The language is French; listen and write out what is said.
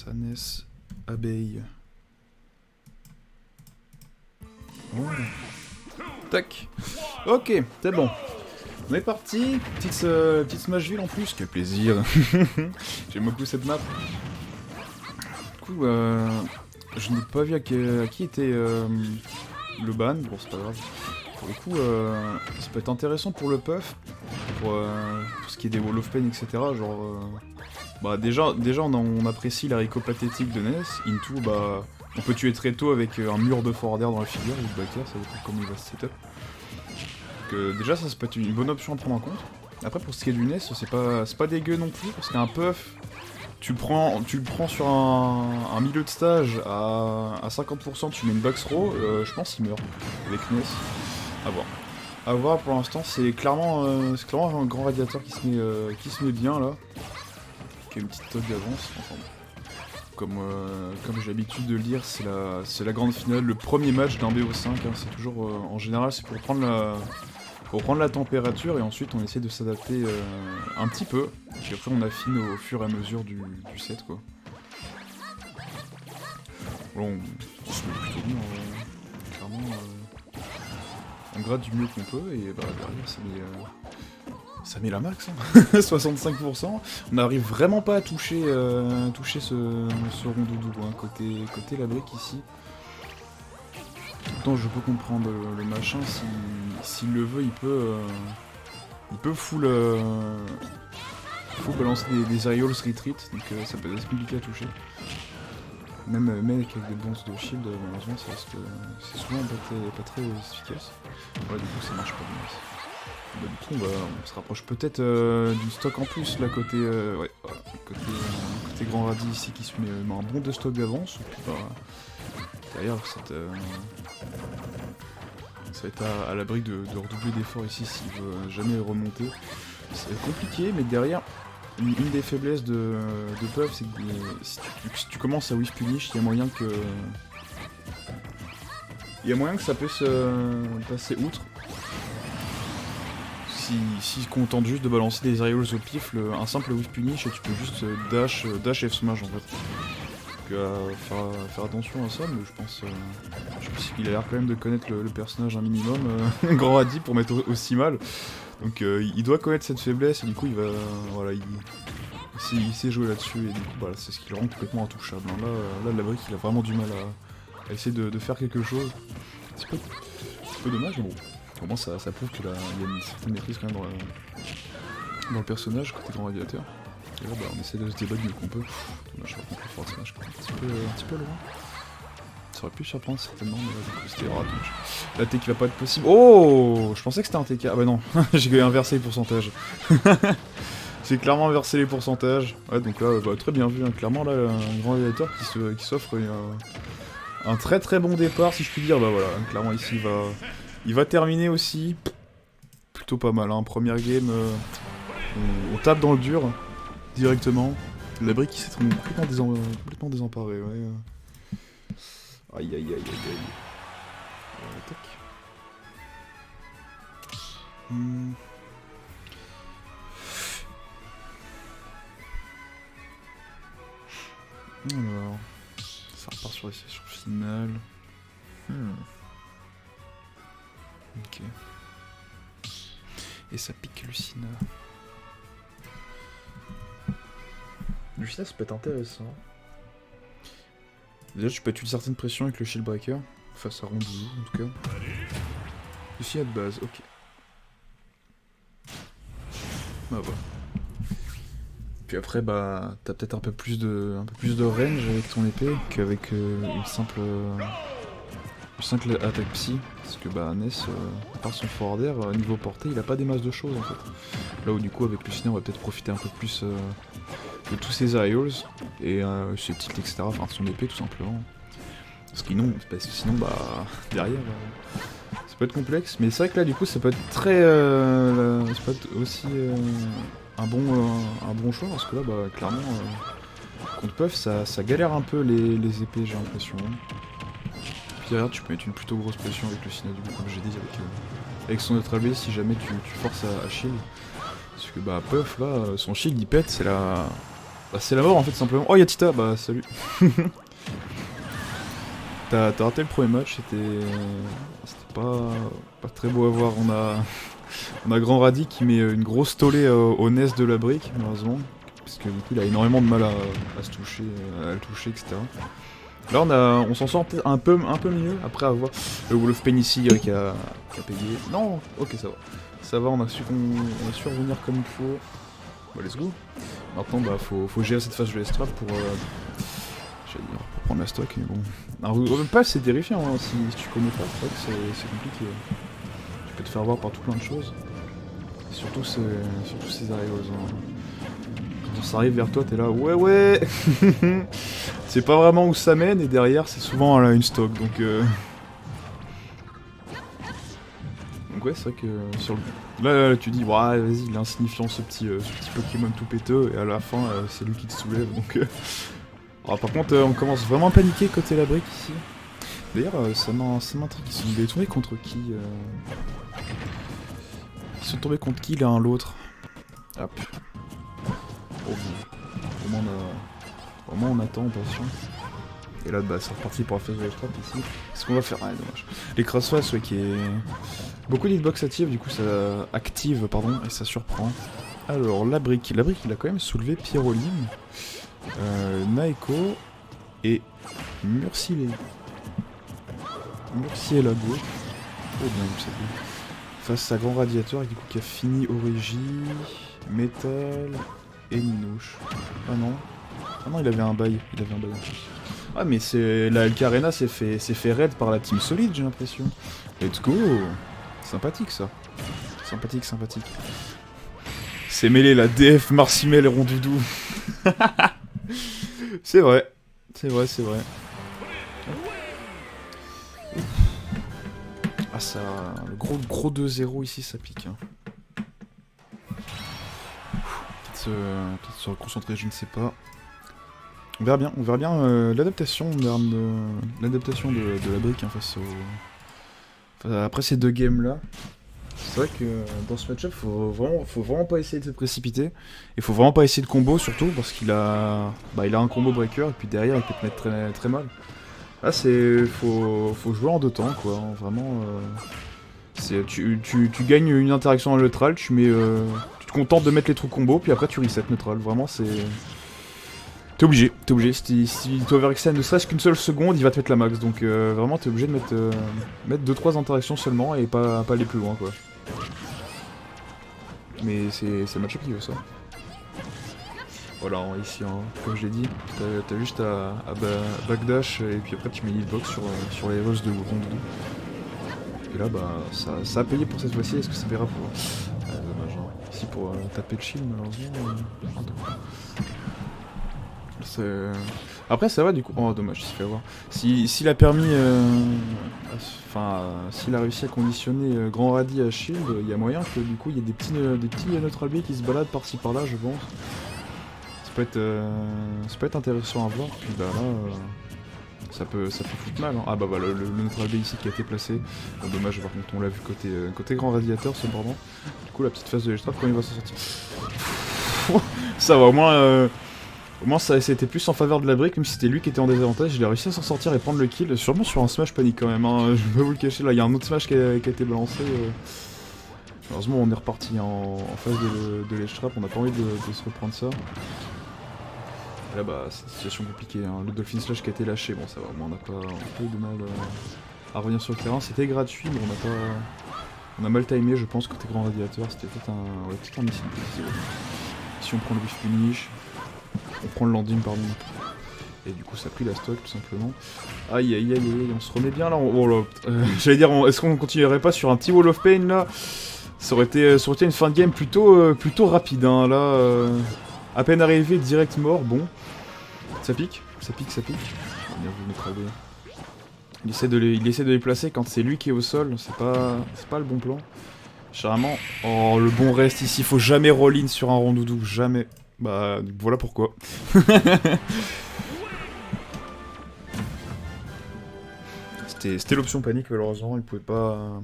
Sanès, abeille. Ouais. Tac. Ok, c'est bon. On est parti. Petite Smashville en plus. Quel plaisir. J'aime beaucoup cette map. Du coup, je n'ai pas vu à qui était le ban. Bon, c'est pas grave. Pour le coup, ça peut être intéressant pour le puff. Pour tout ce qui est des Wall of Pain, etc. Genre, bah déjà on apprécie la Rico pathétique de Ness. Into, bah, on peut tuer très tôt avec un mur de forwarder dans la figure, ou de backer, ça dépend comment il va se setup. Donc déjà ça peut être une bonne option à prendre en compte. Après pour ce qui est du Ness, c'est pas dégueu non plus, parce qu'un puff, tu le prends sur un milieu de stage à 50%, tu mets une box row, je pense qu'il meurt avec Ness. À voir. À voir pour l'instant, c'est clairement un grand radiateur qui se met bien là. Qui a une petite toque d'avance. Enfin, comme j'ai l'habitude de le dire, c'est la grande finale, le premier match d'un BO5. Hein, c'est toujours, en général, c'est pour prendre la température et ensuite on essaie de s'adapter un petit peu. Et puis après on affine au fur et à mesure du set quoi. Bon, on se met plutôt bien, clairement. On gratte du mieux qu'on peut et bah derrière ça met la max, hein. 65%. On n'arrive vraiment pas à toucher ce rondoudou, hein, côté la brique ici. Pourtant je peux comprendre le machin, s'il le veut, il peut full balancer des aerials retreat, donc ça peut être compliqué à toucher. Même avec des bons de shield, malheureusement c'est souvent pas très efficace. Ouais, du coup ça marche pas bien. Bah, du coup on se rapproche peut-être du stock en plus là côté côté grand radis ici qui se met un bon de stock d'avance. Et puis bah derrière ça va être à la brique de redoubler d'efforts ici s'il veut jamais remonter. C'est compliqué mais derrière une des faiblesses de Puff c'est que si tu commences à whiff punish, il y a moyen que ça peut se passer outre. Si contente juste de balancer des aerials au pif, un simple whiff punish et tu peux juste dash F smash en fait. Donc faire attention à ça, mais je pense qu'il a l'air quand même de connaître le personnage un minimum, Grand Radis pour mettre aussi mal. Donc il doit connaître cette faiblesse et du coup il va voilà il sait jouer là-dessus et du coup voilà, c'est ce qui le rend complètement intouchable. Là la brique il a vraiment du mal à essayer de faire quelque chose. C'est un peu dommage mais bon. Au moins ça prouve qu'il y a une certaine maîtrise quand même dans le personnage côté grand radiateur. Et là bah, on essaie de se débug mieux qu'on peut. Je crois qu'on peut faire smash un petit peu loin. Ça aurait pu surprendre certainement, mais là du coup c'était raté. La TK va pas être possible. Oh, je pensais que c'était un TK. Ah bah non, j'ai inversé les pourcentages. J'ai clairement inversé les pourcentages. Ouais donc là bah, très bien vu, hein. Clairement là un grand radiateur qui s'offre un très très bon départ si je puis dire. Bah voilà, clairement ici il va terminer aussi. Plutôt pas mal, hein. Première game, on tape dans le dur directement. La brique qui s'est complètement désemparée, ouais. Aïe aïe aïe aïe aïe. Tac. Alors, ça repart sur les sessions finales. Ok. Et ça pique Lucina. Lucina, ça peut être intéressant. Déjà, tu peux mettre une certaine pression avec le shield breaker. Face à Rondoudou, en tout cas. Lucina de base, ok. Bah voilà. Puis après, bah, t'as peut-être un peu plus de range avec ton épée qu'avec une simple attaque psy. Parce que bah, Ness, à part son forwarder, niveau portée, il a pas des masses de choses en fait. Là où du coup, avec Lucina, on va peut-être profiter un peu plus de tous ses aerials et ses titres, etc. Enfin, de son épée tout simplement. Parce que sinon, bah, derrière, ça peut être complexe. Mais c'est vrai que là, du coup, ça peut être très. Ça peut être aussi un bon choix parce que là, bah, clairement, contre Puff, ça galère un peu les épées, j'ai l'impression. Puis derrière, tu peux mettre une plutôt grosse pression avec le Lucina, du coup, comme j'ai dit, avec son autre AB si jamais tu forces à shield. Parce que bah Puff là, son shield il pète, c'est la Bah c'est la mort en fait simplement. Oh y'a Tita, bah salut. T'as raté le premier match, c'était pas très beau à voir. On a Grand Radis qui met une grosse tollée au nez de la brique, malheureusement. Parce que du coup il a énormément de mal à se toucher, à le toucher, etc. Là on s'en sort un peu mieux après avoir le Wall of Pain ici qui a payé. Non, ok ça va. Ça va, on a su revenir comme il faut. Bah let's go. Maintenant bah faut gérer cette phase de l'estrade pour prendre la stock, mais bon. Alors même pas c'est terrifiant hein, si tu connais pas, c'est vrai que c'est compliqué. Tu peux te faire voir par tout plein de choses. Surtout ces Arios. Hein. Quand ça arrive vers toi, t'es là, ouais c'est pas vraiment où ça mène, et derrière c'est souvent une stock, donc Donc ouais, c'est vrai que sur le... Là, tu dis, ouais, vas-y, il est insignifiant ce petit Pokémon tout péteux, et à la fin, c'est lui qui te soulève, donc... Alors, par contre, on commence vraiment à paniquer côté la brique, ici. D'ailleurs, ça m'intrigue, ils sont tombés contre qui Ils sont tombés contre qui, l'un l'autre? Hop. Oh, bon. Au moins, on attend, patient. Et là, bah, c'est reparti pour la phase de la trap ici. Qu'est-ce qu'on va faire? Ah, dommage. Les crossface, ouais, qui est... Beaucoup d'hitbox active, du coup, ça active, pardon, et ça surprend. Alors, la brique, il a quand même soulevé Pyrolyme, Naeko et Murcielago. Oh bien, vous savez. Face à Grand Radiateur, du coup, qui a fini Origi, Metal et Minouche. Ah non. Ah non, il avait un bail. Ah mais c'est la LK Arena s'est fait raid par la team solide, j'ai l'impression. Let's go. Sympathique ça. Sympathique. C'est mêlé la DF, Marcimel et Rondoudou. C'est vrai. Ah ça... Le gros 2-0 ici, ça pique. Hein. Peut-être se reconcentrer, je ne sais pas. On verra bien l'adaptation de la brique hein, face au... après ces deux games là. C'est vrai que dans ce match-up, faut vraiment pas essayer de se précipiter. Et faut vraiment pas essayer de combo surtout parce qu'il a... Bah, il a un combo breaker et puis derrière il peut te mettre très, très mal. Là c'est... Faut jouer en deux temps quoi, hein, vraiment... Tu gagnes une interaction en neutral, tu te contentes de mettre les trous combo puis après tu reset neutral, vraiment c'est... T'es obligé. Si tu overextend ne serait-ce qu'une seule seconde, il va te mettre la max. Donc vraiment, t'es obligé de mettre 2-3 interactions seulement et pas aller plus loin, quoi. Mais c'est le match-up qui veut ça. Voilà, ici, hein, comme je l'ai dit, t'as juste à backdash et puis après tu mets hitbox sur les rushes de Rondoudou. Et là, bah, ça a payé pour cette fois-ci. Est-ce que ça paiera pour... dommage, hein. Ici, pour taper le shield, malheureusement... Après ça va du coup, oh dommage, il s'est fait avoir. S'il a permis, s'il a réussi à conditionner Grand Radis à shield, il y a moyen que du coup il y ait des petits neutral B qui se baladent par-ci par-là je pense. Ça peut être intéressant à voir, puis bah là, ça peut foutre mal. Hein. Ah bah voilà, le neutral B ici qui a été placé. Bon, dommage par contre on l'a vu côté Grand Radiateur cependant. Du coup la petite phase de l'estrade quand il va s'en sortir. Ça va au moins ça c'était plus en faveur de la brique, même si c'était lui qui était en désavantage, il a réussi à s'en sortir et prendre le kill, sûrement sur un smash panique quand même, hein. Je vais pas vous le cacher, là il y a un autre smash qui a été balancé. Heureusement on est reparti en phase de l'edge trap, on n'a pas envie de se reprendre ça. Et là bah c'est une situation compliquée, hein. Le Dolphin Slash qui a été lâché, bon ça va, on a pas eu de mal à revenir sur le terrain, c'était gratuit mais on a mal timé je pense côté Grand Radiateur, c'était peut-être un missile. Si on prend le whiff punish, on prend le landing pardon. Et du coup ça a pris la stock tout simplement. Aïe, on se remet bien là. Oh là, j'allais dire, est-ce qu'on continuerait pas sur un petit Wall of Pain là? Ça aurait été une fin de game plutôt rapide hein. Là, à peine arrivé, direct mort, bon. Ça pique. Bien vu, mettre AD. Il essaie de les placer quand c'est lui qui est au sol, c'est pas le bon plan. Généralement, oh le bon reste ici, faut jamais roll-in sur un Rondoudou, jamais. Bah voilà pourquoi. C'était l'option panique malheureusement, il pouvait pas